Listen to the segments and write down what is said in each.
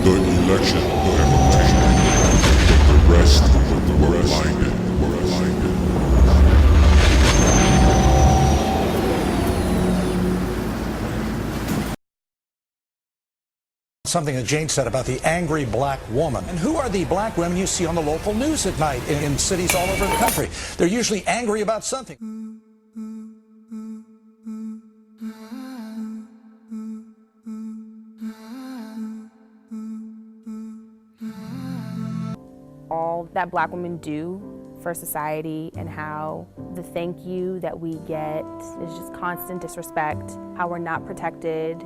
the election demonstrated, but the rest were blinded. Something that Jane said about the angry black woman. And who are the black women you see on the local news at night in cities all over the country? They're usually angry about something. All that black women do for society and how the thank you that we get is just constant disrespect, how we're not protected,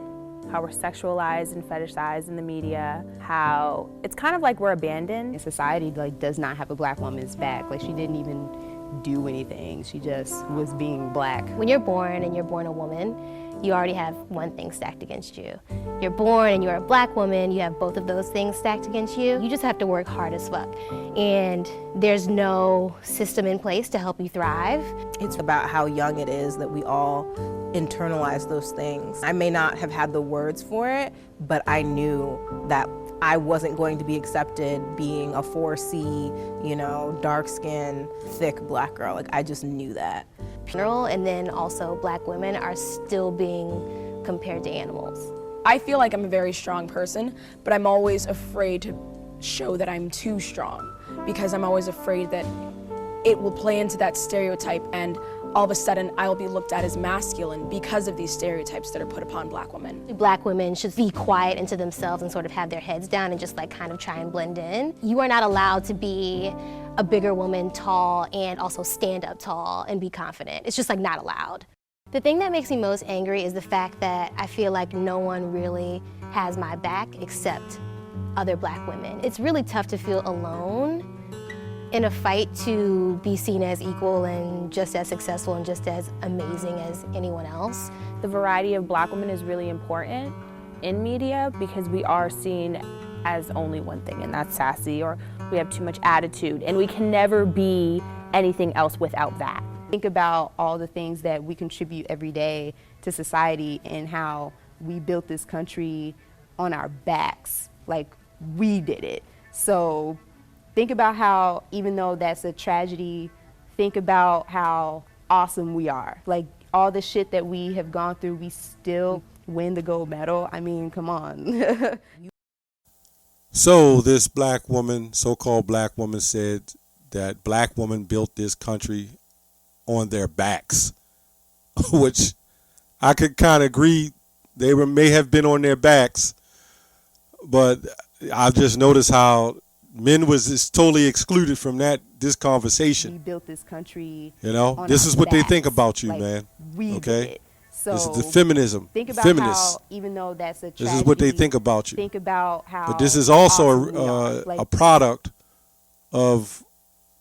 how we're sexualized and fetishized in the media, how it's kind of like we're abandoned. Society does not have a black woman's back. She didn't even do anything. She just was being black. When you're born and you're born a woman, you already have one thing stacked against you. You're born and you're a black woman, you have both of those things stacked against you. You just have to work hard as fuck. And there's no system in place to help you thrive. It's about how young it is that we all internalize those things. I may not have had the words for it, but I knew that I wasn't going to be accepted being a 4C, dark-skinned, thick black girl. I just knew that. And then also black women are still being compared to animals. I feel like I'm a very strong person, but I'm always afraid to show that I'm too strong because I'm always afraid that it will play into that stereotype and all of a sudden I'll be looked at as masculine because of these stereotypes that are put upon black women. Black women should be quiet into themselves and sort of have their heads down and just kind of try and blend in. You are not allowed to be a bigger woman, tall, and also stand up tall and be confident. It's just not allowed. The thing that makes me most angry is the fact that I feel like no one really has my back except other black women. It's really tough to feel alone in a fight to be seen as equal and just as successful and just as amazing as anyone else. The variety of black women is really important in media because we are seen as only one thing, and that's sassy, or we have too much attitude, and we can never be anything else without that. Think about all the things that we contribute every day to society and how we built this country on our backs. We did it. So think about how, even though that's a tragedy, think about how awesome we are. All the shit that we have gone through, we still win the gold medal. I mean, come on. So this black woman, so-called black woman, said that black women built this country on their backs, which I could kind of agree. They may have been on their backs, but I just noticed how men was just totally excluded from this conversation. We built this country. This is what they think about you, man. We okay. Did it. So this is the feminism. Think about feminists. how, even though that's a tragedy, this is what they think about you. Think about how. But this is also awesome a product of,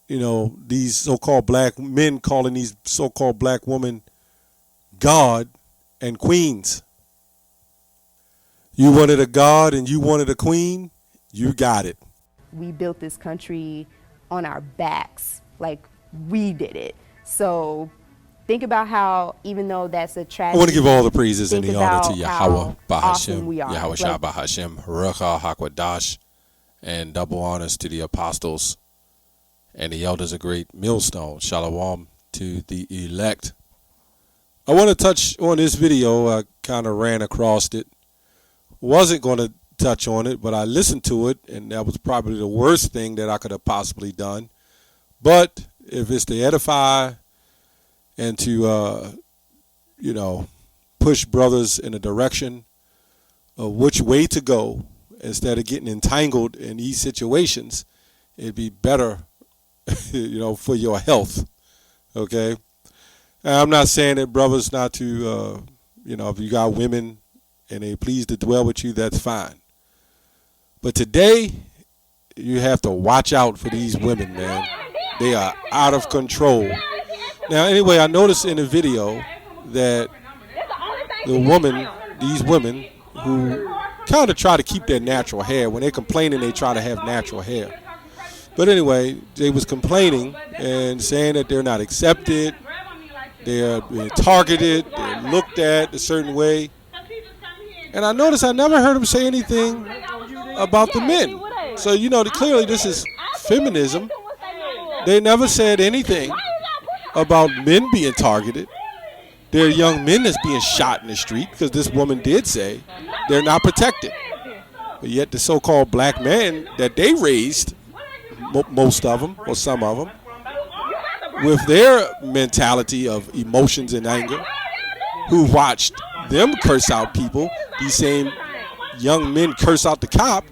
these so-called black men calling these so-called black women God and queens. You wanted a God and you wanted a queen, you got it. We built this country on our backs. We did it. So think about how, even though that's a tragedy, I want to give all the praises and the honor to how Yahweh awesome Bahashem, we are. Yahweh Shah Bahashem, Ruach HaKodesh, and double honors to the apostles and the elders of Great Millstone. Shalom to the elect. I want to touch on this video. I kind of ran across it. Wasn't going to touch on it, but I listened to it, and that was probably the worst thing that I could have possibly done. But if it's to edify and to, push brothers in a direction of which way to go instead of getting entangled in these situations, it'd be better, for your health, okay? And I'm not saying that brothers not to, if you got women and they please to dwell with you, that's fine. But today, you have to watch out for these women, man. They are out of control. Now, anyway, I noticed in the video that these women who kind of try to keep their natural hair, when they're complaining, they try to have natural hair. But anyway, they was complaining and saying that they're not accepted, they're being targeted, they're looked at a certain way. And I noticed I never heard them say anything about the men. So, you know, clearly this is feminism. They never said anything about men being targeted. There are young men that's being shot in the street because this woman did say they're not protected. But yet the so-called black men that they raised, most of them or some of them, with their mentality of emotions and anger, who watched them curse out people, these same young men curse out the cop,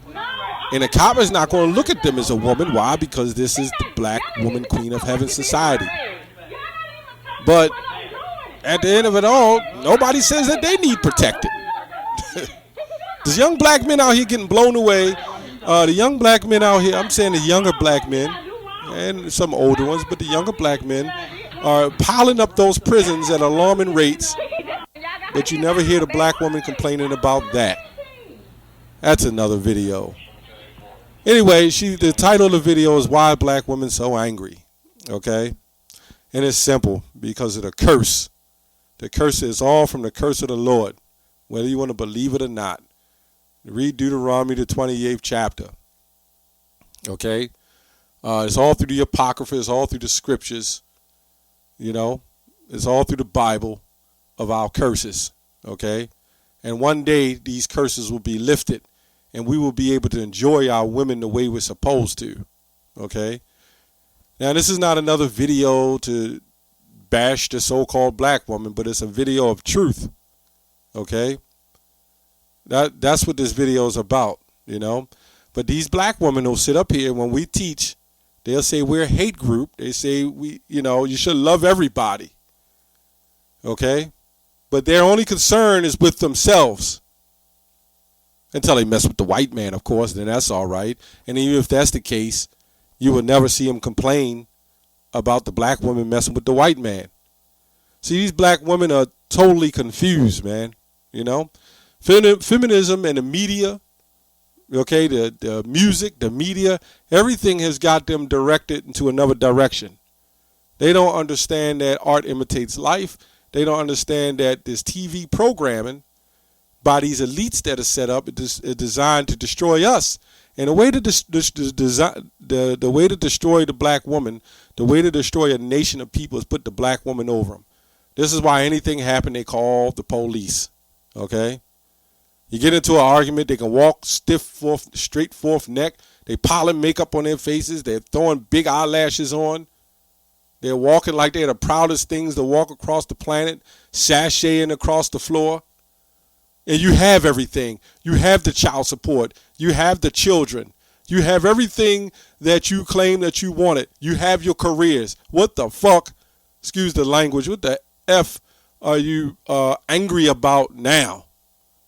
and the cop is not going to look at them as a woman. Why? Because this is the black woman queen of heaven society. But at the end of it all, nobody says that they need protected. There's young black men out here getting blown away. The young black men out here, I'm saying the younger black men, and some older ones, but the younger black men are piling up those prisons at alarming rates. But you never hear the black woman complaining about that. That's another video. Anyway, the title of the video is Why Black Women So Angry. Okay? And it's simple, because of the curse. The curse is all from the curse of the Lord, whether you want to believe it or not. Read Deuteronomy, the 28th chapter. Okay? It's all through the Apocrypha. It's all through the scriptures. You know? It's all through the Bible of our curses. Okay? And one day, these curses will be lifted, and we will be able to enjoy our women the way we're supposed to. Okay? Now, this is not another video to bash the so-called black woman, but it's a video of truth. Okay? That's what this video is about, you know. But these black women will sit up here when we teach, they'll say we're a hate group. They say you should love everybody. Okay? But their only concern is with themselves. Until they mess with the white man, of course, then that's all right. And even if that's the case, you will never see them complain about the black woman messing with the white man. See, these black women are totally confused, man. You know? Feminism and the media, okay, the music, the media, everything has got them directed into another direction. They don't understand that art imitates life. They don't understand that this TV programming by these elites that are set up is designed to destroy us. And the way to the way to destroy the black woman, the way to destroy a nation of people is put the black woman over them. This is why anything happen, they call the police. Okay? You get into an argument, they can walk straight forth neck. They piling makeup on their faces. They're throwing big eyelashes on. They're walking like they're the proudest things to walk across the planet, sashaying across the floor. And you have everything. You have the child support. You have the children. You have everything that you claim that you wanted. You have your careers. What the fuck, excuse the language, what the F are you angry about now?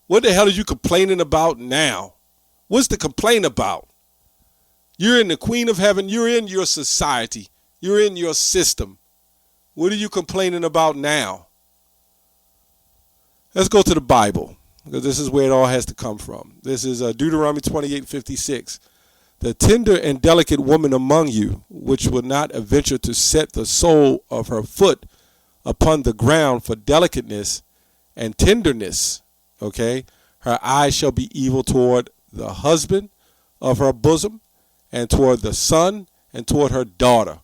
What the hell are you complaining about now? What's the complaint about? You're in the Queen of Heaven. You're in your society. You're in your system. What are you complaining about now? Let's go to the Bible, because this is where it all has to come from. This is Deuteronomy 28:56. The tender and delicate woman among you, which will not adventure to set the sole of her foot upon the ground for delicateness and tenderness, okay, her eyes shall be evil toward the husband of her bosom, and toward the son, and toward her daughter.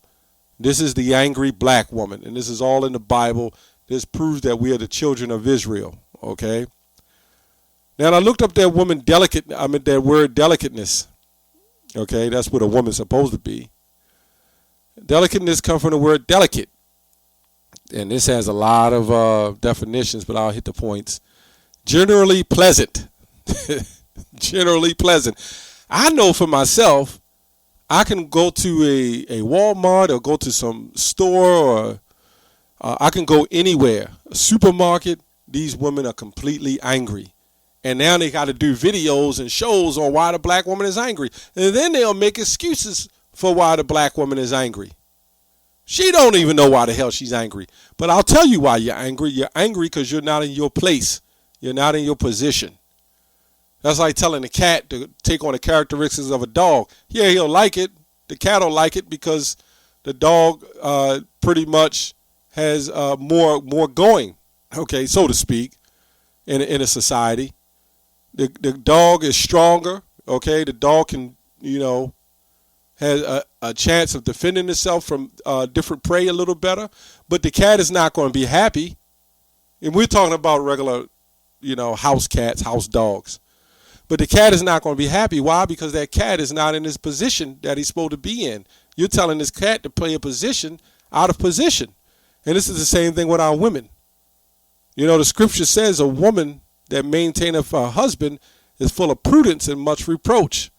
This is the angry black woman, and this is all in the Bible. This proves that we are the children of Israel, okay? Now, I looked up that that word delicateness, okay? That's what a woman's supposed to be. Delicateness comes from the word delicate, and this has a lot of definitions, but I'll hit the points. Generally pleasant. Generally pleasant. I know for myself, I can go to a Walmart or go to some store, or I can go anywhere, a supermarket. These women are completely angry. And now they got to do videos and shows on why the black woman is angry. And then they'll make excuses for why the black woman is angry. She don't even know why the hell she's angry. But I'll tell you why you're angry. You're angry because you're not in your place. You're not in your position. That's like telling a cat to take on the characteristics of a dog. Yeah, he'll like it. The cat will like it because the dog pretty much has more going, okay, so to speak, in a society. The dog is stronger. Okay, the dog can, has a chance of defending itself from different prey a little better, but the cat is not going to be happy. And we're talking about regular, house cats, house dogs. But the cat is not going to be happy. Why? Because that cat is not in his position that he's supposed to be in. You're telling this cat to play a position out of position. And this is the same thing with our women. The scripture says a woman that maintaineth her husband is full of prudence and much reproach.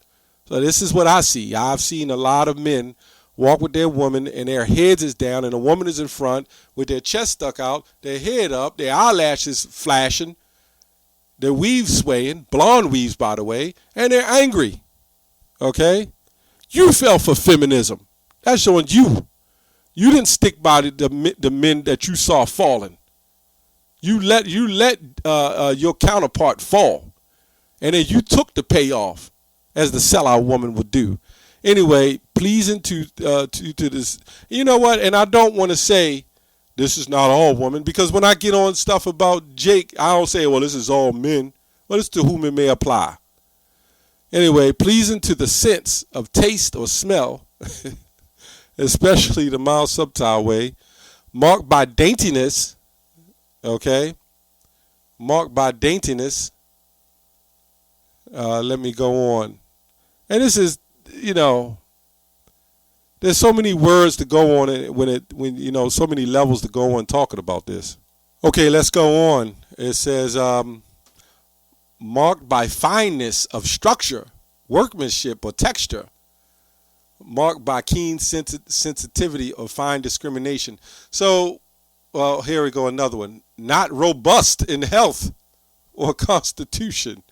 So this is what I see. I've seen a lot of men walk with their woman and their heads is down and the woman is in front with their chest stuck out, their head up, their eyelashes flashing, their weaves swaying, blonde weaves by the way, and they're angry. Okay? You fell for feminism. That's showing you. You didn't stick by the men that you saw falling. You let your counterpart fall. And then you took the payoff, as the sellout woman would do. Anyway, pleasing to this. You know what? And I don't want to say this is not all women, because when I get on stuff about Jake, I don't say, well, this is all men. Well, it's to whom it may apply. Anyway, pleasing to the sense of taste or smell, especially the mild subtile way, marked by daintiness, okay? Marked by daintiness. Let me go on. And this is, there's so many words to go on when so many levels to go on talking about this. Okay, let's go on. It says, marked by fineness of structure, workmanship, or texture, marked by keen sensitivity or fine discrimination. So, well, here we go, another one. Not robust in health or constitution,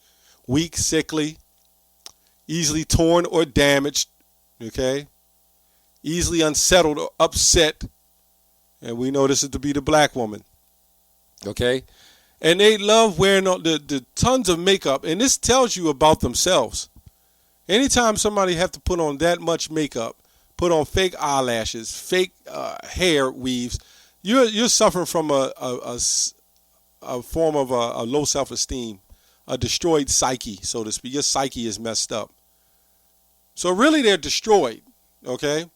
weak, sickly, easily torn or damaged, okay? Easily unsettled or upset, and we know this is to be the black woman, okay? And they love wearing the tons of makeup, and this tells you about themselves. Anytime somebody have to put on that much makeup, put on fake eyelashes, fake hair weaves, you're suffering from a form of a low self-esteem, a destroyed psyche, so to speak. Your psyche is messed up. So really they're destroyed, okay?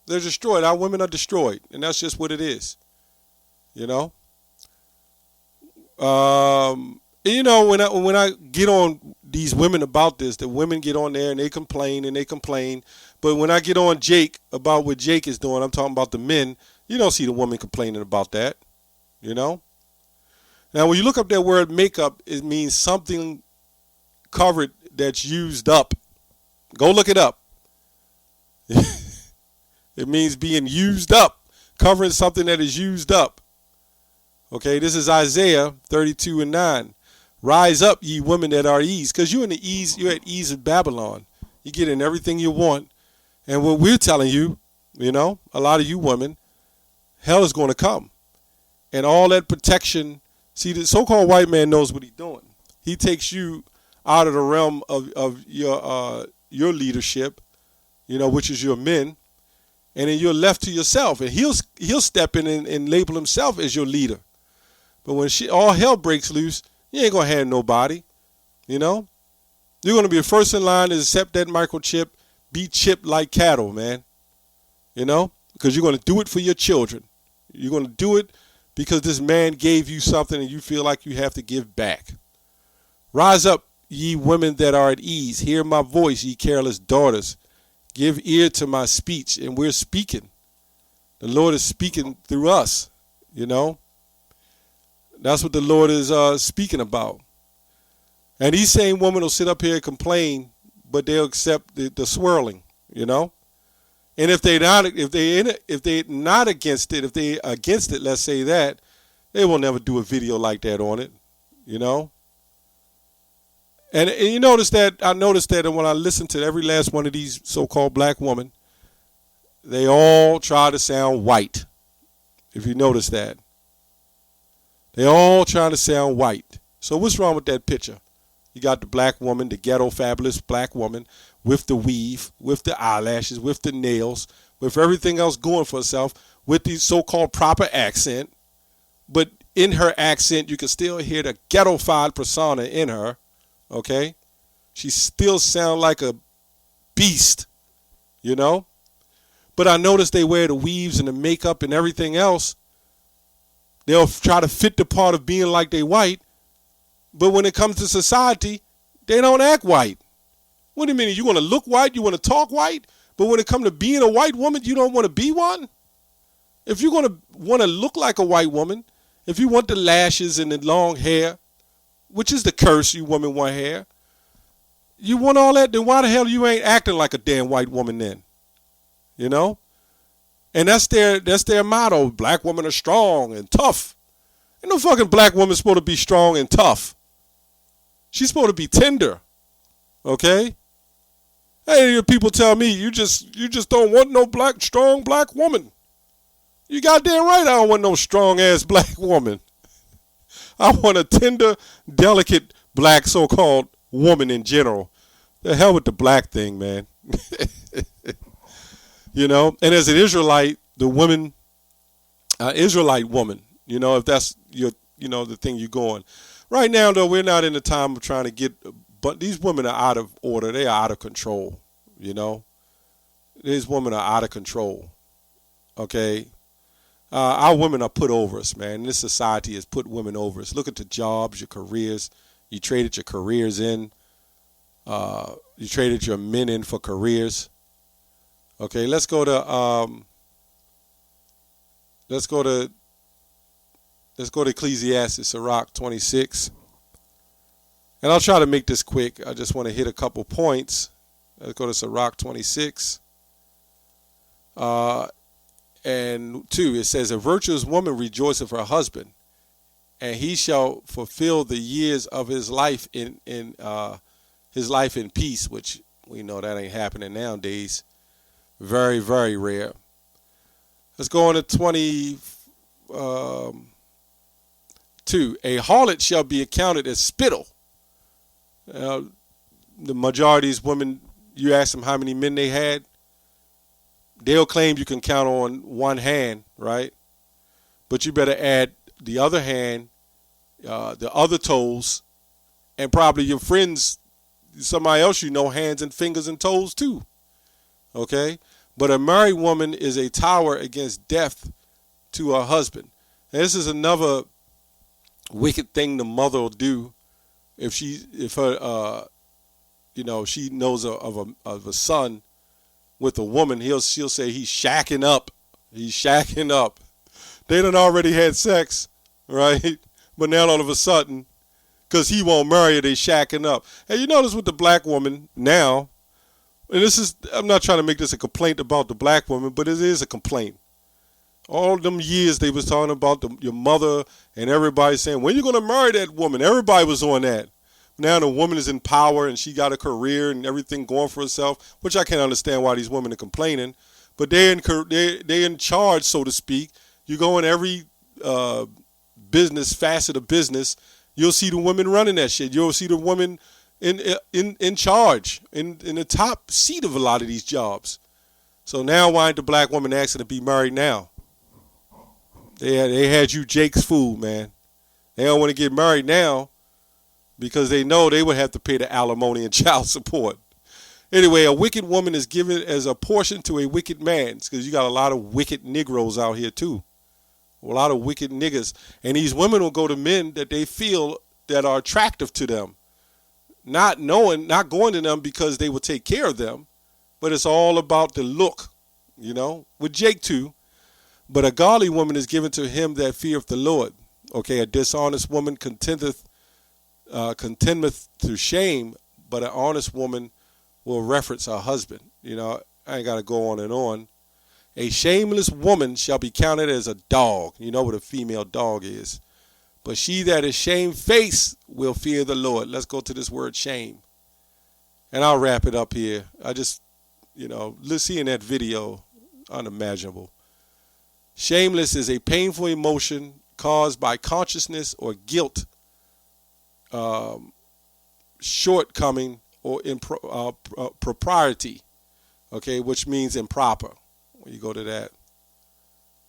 They're destroyed. Our women are destroyed, and that's just what it is, When I get on these women about this, the women get on there and they complain. But when I get on Jake about what Jake is doing, I'm talking about the men. You don't see the woman complaining about that, Now, when you look up that word makeup, it means something covered that's used up. Go look it up. It means being used up, covering something that is used up. Okay, this is Isaiah 32:9. Rise up, ye women that are at ease, because you're at ease of Babylon. You're getting everything you want. And what we're telling you, a lot of you women, hell is going to come. And all that protection, see, the so-called white man knows what he's doing. He takes you out of the realm of your leadership, which is your men, and then you're left to yourself. And he'll step in and label himself as your leader. But when all hell breaks loose, you ain't going to have nobody, You're going to be the first in line to accept that microchip, be chipped like cattle, man, because you're going to do it for your children. You're going to do it because this man gave you something and you feel like you have to give back. Rise up, ye women that are at ease. Hear my voice, ye careless daughters. Give ear to my speech, and we're speaking. The Lord is speaking through us, That's what the Lord is speaking about. And these same women will sit up here and complain, but they'll accept the swirling, And if they're not against it, if they're against it, let's say that, they will never do a video like that on it, And you notice that, I noticed that when I listen to every last one of these so-called black women, they all try to sound white, if you notice that. They all trying to sound white. So what's wrong with that picture? You got the black woman, the ghetto fabulous black woman, with the weave, with the eyelashes, with the nails, with everything else going for herself, with the so-called proper accent. But in her accent, you can still hear the ghetto-fied persona in her. Okay? She still sound like a beast, you know? But I notice they wear the weaves and the makeup and everything else. They'll try to fit the part of being like they white, but when it comes to society, they don't act white. What do you mean? You want to look white? You want to talk white? But when it comes to being a white woman, you don't want to be one? If you're going to want to look like a white woman, if you want the lashes and the long hair, which is the curse, you women want hair, you want all that, then why the hell you ain't acting like a damn white woman then? You know? And that's their motto. Black women are strong and tough. Ain't no fucking black woman supposed to be strong and tough. She's supposed to be tender. Okay? Hey, people tell me you just don't want no strong black woman. You goddamn right I don't want no strong ass black woman. I want a tender, delicate black so-called woman in general. The hell with the black thing, man. You know, and as an Israelite, the woman, Israelite woman, you know, if that's your, you know, the thing you're going. Right now, though, we're not in the time of trying to get, but these women are out of order. They are out of control, you know. These women are out of control, okay. Our women are put over us, man. This society has put women over us. Look at the jobs, your careers. You traded your careers in. You traded your men in for careers. Okay, let's go to Ecclesiastes, Sirach 26. And I'll try to make this quick. I just want to hit a couple points. Let's go to Sirach 26. And 2, it says, a virtuous woman rejoiceth her husband, and he shall fulfill the years of his life in peace, which we know that ain't happening nowadays. Very, very rare. Let's go on to 22. A harlot shall be accounted as spittle. The majority of these women, you ask them how many men they had, they'll claim you can count on one hand, right? But you better add the other hand, the other toes, and probably your friends, somebody else you know, hands and fingers and toes too. Okay? But a married woman is a tower against death to her husband. And this is another wicked thing the mother will do if she knows of a son with a woman. She'll say he's shacking up. He's shacking up. They done already had sex, right? But now all of a sudden, because he won't marry her, they shacking up. And you notice with the black woman now, and I'm not trying to make this a complaint about the black woman, but it is a complaint. All them years they was talking about your mother and everybody saying, when you going to marry that woman? Everybody was on that. Now the woman is in power and she got a career and everything going for herself, which I can't understand why these women are complaining. But they're in charge, so to speak. You go in every business, facet of business, you'll see the women running that shit. You'll see the women in charge, in the top seat of a lot of these jobs. So now why ain't the black woman asking to be married now? They had you Jake's food, man. They don't want to get married now because they know they would have to pay the alimony and child support. Anyway, a wicked woman is given as a portion to a wicked man, because you got a lot of wicked Negroes out here too. A lot of wicked niggas. And these women will go to men that they feel that are attractive to them. Not going to them because they will take care of them, but it's all about the look, you know, with Jake too. But a godly woman is given to him that feareth the Lord. Okay, a dishonest woman contendeth to shame, but an honest woman will reference her husband. You know, I ain't got to go on and on. A shameless woman shall be counted as a dog. You know what a female dog is. But she that is shamefaced will fear the Lord. Let's go to this word shame. And I'll wrap it up here. I just, seeing that video, unimaginable. Shameless is a painful emotion caused by consciousness or guilt, shortcoming, or impropriety, okay, which means improper. When you go to that,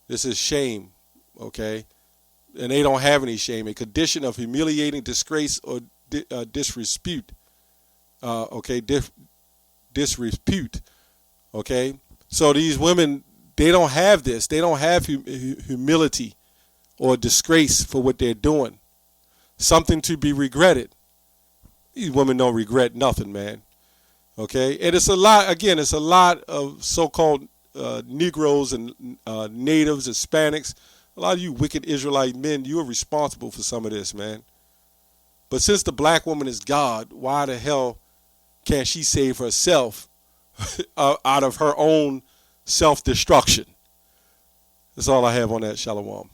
this is shame, okay, and they don't have any shame. A condition of humiliating disgrace or disrepute, okay, disrepute, okay? So these women, they don't have this. They don't have humility or disgrace for what they're doing. Something to be regretted. These women don't regret nothing, man. Okay? And it's a lot, again, it's a lot of so-called Negroes and natives, Hispanics. A lot of you wicked Israelite men, you are responsible for some of this, man. But since the black woman is God, why the hell can't she save herself out of her own self-destruction? That's all I have on that. Shalom.